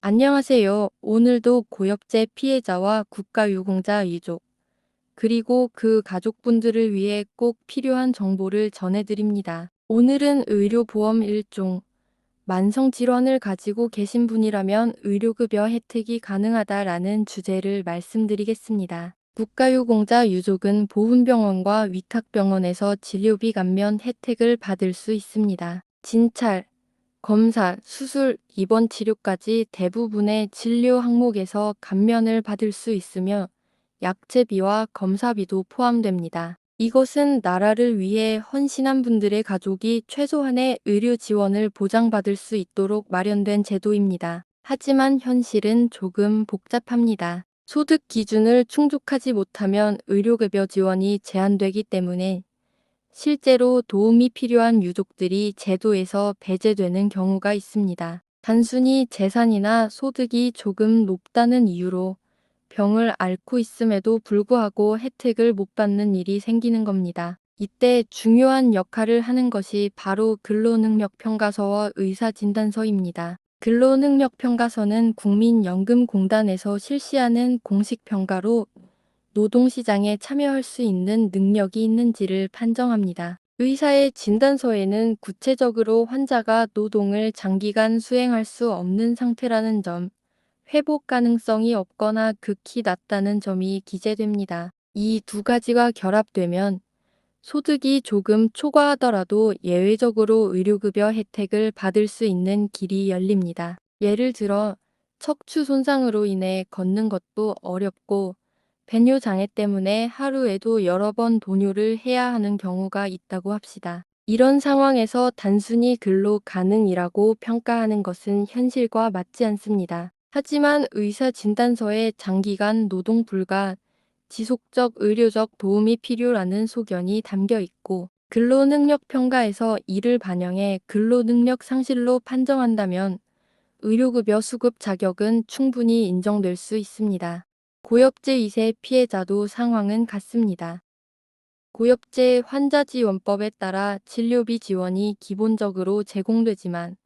안녕하세요. 오늘도 고엽제 피해자와 국가유공자 유족, 그리고 그 가족분들을 위해 꼭 필요한 정보를 전해드립니다. 오늘은 의료보험 1종, 만성질환을 가지고 계신 분이라면 의료급여 혜택이 가능하다라는 주제를 말씀드리겠습니다. 국가유공자 유족은 보훈병원과 위탁병원에서 진료비 감면 혜택을 받을 수 있습니다. 진찰, 검사, 수술, 입원 치료까지 대부분의 진료 항목에서 감면을 받을 수 있으며 약제비와 검사비도 포함됩니다. 이것은 나라를 위해 헌신한 분들의 가족이 최소한의 의료 지원을 보장받을 수 있도록 마련된 제도입니다. 하지만 현실은 조금 복잡합니다. 소득 기준을 충족하지 못하면 의료급여 지원이 제한되기 때문에 실제로 도움이 필요한 유족들이 제도에서 배제되는 경우가 있습니다. 단순히 재산이나 소득이 조금 높다는 이유로 병을 앓고 있음에도 불구하고 혜택을 못 받는 일이 생기는 겁니다. 이때 중요한 역할을 하는 것이 바로 근로능력평가서와 의사진단서입니다. 근로능력평가서는 국민연금공단에서 실시하는 공식평가로 노동시장에 참여할 수 있는 능력이 있는지를 판정합니다. 의사의 진단서에는 구체적으로 환자가 노동을 장기간 수행할 수 없는 상태라는 점, 회복 가능성이 없거나 극히 낮다는 점이 기재됩니다. 이 두 가지가 결합되면 소득이 조금 초과하더라도 예외적으로 의료급여 혜택을 받을 수 있는 길이 열립니다. 예를 들어 척추 손상으로 인해 걷는 것도 어렵고 배뇨 장애 때문에 하루에도 여러 번 도뇨를 해야 하는 경우가 있다고 합시다. 이런 상황에서 단순히 근로 가능이라고 평가하는 것은 현실과 맞지 않습니다. 하지만 의사 진단서에 장기간 노동 불가, 지속적 의료적 도움이 필요라는 소견이 담겨 있고 근로능력 평가에서 이를 반영해 근로능력 상실로 판정한다면 의료급여 수급 자격은 충분히 인정될 수 있습니다. 고엽제 2세 피해자도 상황은 같습니다. 고엽제 환자지원법에 따라 진료비 지원이 기본적으로 제공되지만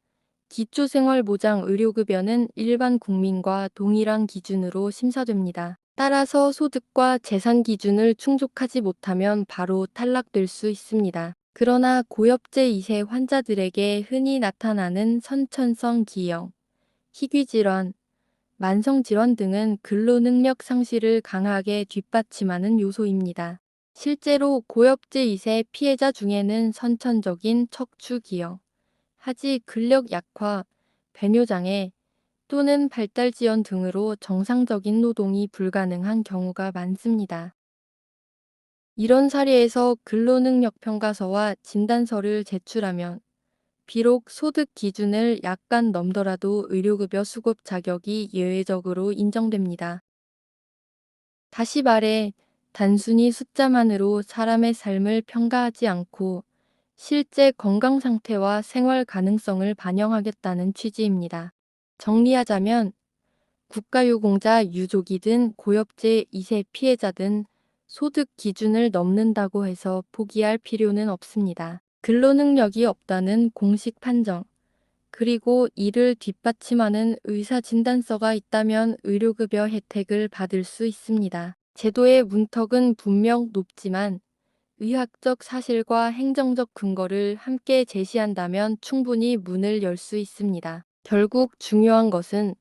기초생활보장의료급여는 일반 국민과 동일한 기준으로 심사됩니다. 따라서 소득과 재산 기준을 충족하지 못하면 바로 탈락될 수 있습니다. 그러나 고엽제 2세 환자들에게 흔히 나타나는 선천성 기형, 희귀질환, 만성질환 등은 근로능력 상실을 강하게 뒷받침하는 요소입니다. 실제로 고엽제 2세 피해자 중에는 선천적인 척추기형, 하지 근력 약화, 배뇨장애 또는 발달지연 등으로 정상적인 노동이 불가능한 경우가 많습니다. 이런 사례에서 근로능력평가서와 진단서를 제출하면 비록 소득 기준을 약간 넘더라도 의료급여 수급 자격이 예외적으로 인정됩니다. 다시 말해 단순히 숫자만으로 사람의 삶을 평가하지 않고 실제 건강 상태와 생활 가능성을 반영하겠다는 취지입니다. 정리하자면 국가유공자 유족이든 고엽제 2세 피해자든 소득 기준을 넘는다고 해서 포기할 필요는 없습니다. 근로능력이 없다는 공식 판정, 그리고 이를 뒷받침하는 의사진단서가 있다면 의료급여 혜택을 받을 수 있습니다. 제도의 문턱은 분명 높지만 의학적 사실과 행정적 근거를 함께 제시한다면 충분히 문을 열 수 있습니다. 결국 중요한 것은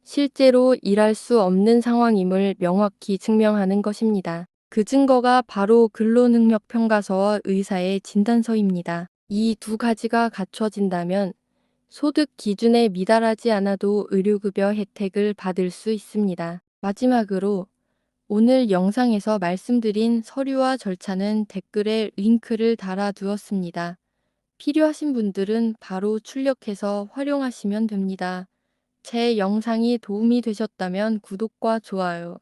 실제로 일할 수 없는 상황임을 명확히 증명하는 것입니다. 그 증거가 바로 근로능력평가서와 의사의 진단서입니다. 이 두 가지가 갖춰진다면 소득 기준에 미달하지 않아도 의료급여 혜택을 받을 수 있습니다. 마지막으로 오늘 영상에서 말씀드린 서류와 절차는 댓글에 링크를 달아두었습니다. 필요하신 분들은 바로 출력해서 활용하시면 됩니다. 제 영상이 도움이 되셨다면 구독과 좋아요,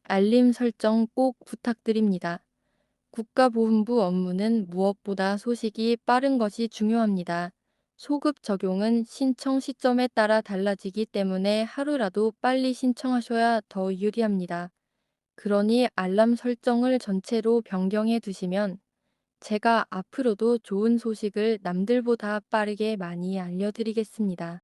알림 설정 꼭 부탁드립니다. 국가보훈부 업무는 무엇보다 소식이 빠른 것이 중요합니다. 소급 적용은 신청 시점에 따라 달라지기 때문에 하루라도 빨리 신청하셔야 더 유리합니다. 그러니 알람 설정을 전체로 변경해 두시면 제가 앞으로도 좋은 소식을 남들보다 빠르게 많이 알려드리겠습니다.